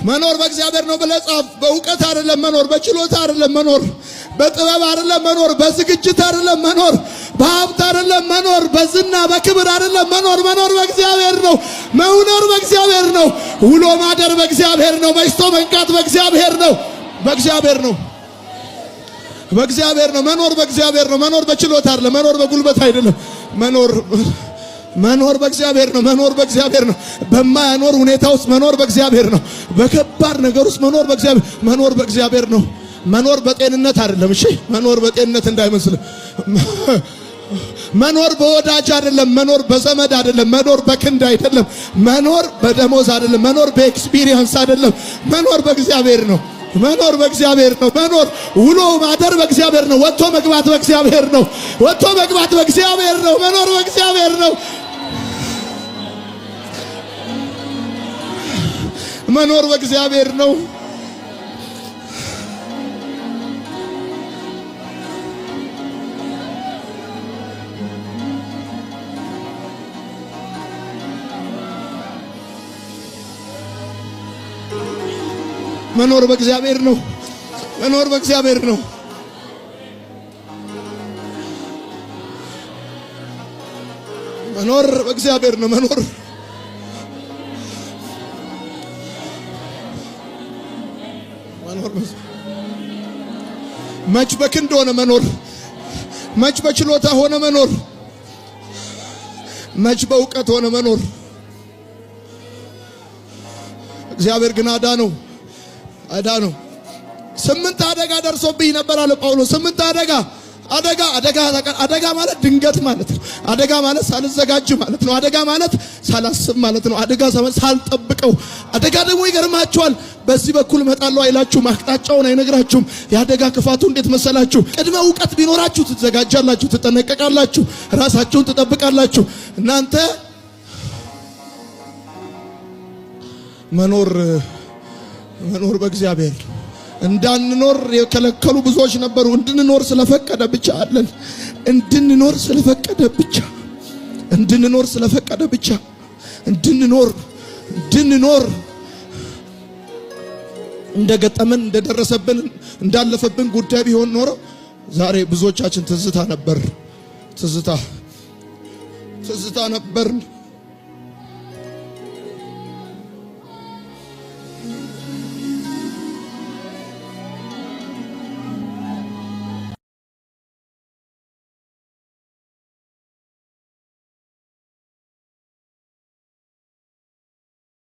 መኖር በእግዚአብሔር ነው ብለህ ጻፍ። በእውቀት አይደለም መኖር፣ በችሎታ አይደለም መኖር፣ በጥበብ አይደለም መኖር፣ በዝግጅት አይደለም መኖር፣ በሀብት አይደለም መኖር፣ በዝና በክብር አይደለም መኖር። መኖር በእግዚአብሔር ነው። መኖር በእግዚአብሔር ነው። ውሎ ማደር በእግዚአብሔር ነው። መሽቶ መንቃት በእግዚአብሔር ነው። በእግዚአብሔር ነው። በእግዚአብሔር ነው። መኖር በእግዚአብሔር ነው። መኖር በችሎታ አይደለም። መኖር በጉልበት አይደለም። መኖር በእግዚአብሔር ነው። መኖር በእግዚአብሔር ነው። በማያኖር ሁኔታ ውስጥ መኖር በእግዚአብሔር ነው። በከባድ ነገር ውስጥ መኖር በእግዚአብሔር ነው። መኖር በጤንነት አይደለም። እሺ መኖር በጤንነት እንዳይመስል። መኖር በወዳጅ አይደለም። መኖር በዘመድ አይደለም። መኖር በክንድ አይደለም። መኖር በደሞዝ አይደለም። መኖር በኤክስፒሪየንስ አይደለም። መኖር በእግዚአብሔር ነው። መኖር በእግዚአብሔር ነው። መኖር ውሎ ማደር በእግዚአብሔር ነው። ወጥቶ መግባት በእግዚአብሔር ነው። ወጥቶ መግባት በእግዚአብሔር ነው። መኖር በእግዚአብሔር ነው። መኖር በእግዚአብሔር ነው። መኖር በእግዚአብሔር ነው። መኖር በእግዚአብሔር ነው። መኖር በእግዚአብሔር ነው። መኖር መች በክንድ ሆነ መኖር፣ መች በችሎታ ሆነ መኖር፣ መች በእውቀት ሆነ መኖር። እግዚአብሔር ግን አዳነው። 8 አደጋ ደርሶብኝ ነበር አለ ጳውሎስ። 8 አደጋ ማለት ድንገት ማለት ነው። አደጋ ማለት ሳልዘጋጅ ማለት ነው። አደጋ ማለት ሳላስብ ማለት ነው። አደጋ ሳልጠብቀው። አደጋ ደግሞ ይገርማችኋል፣ በዚህ በኩል እመጣለሁ አይላችሁም። አቅጣጫውን አይነግራችሁም። የአደጋ ክፋቱ እንዴት መሰላችሁ? ቅድመ እውቀት ቢኖራችሁ ትዘጋጃላችሁ፣ ትጠነቀቃላችሁ፣ ራሳችሁን ትጠብቃላችሁ። እናንተ መኖር በእግዚአብሔር እንዳንኖር የከለከሉ ብዙዎች ነበሩ። እንድንኖር ስለፈቀደ ብቻ አለን። እንድንኖር ስለፈቀደ ብቻ እንድንኖር እንደገጠመን እንደደረሰብን እንዳለፈብን ጉዳይ ቢሆን ኖሮ ዛሬ ብዙዎቻችን ትዝታ ነበር።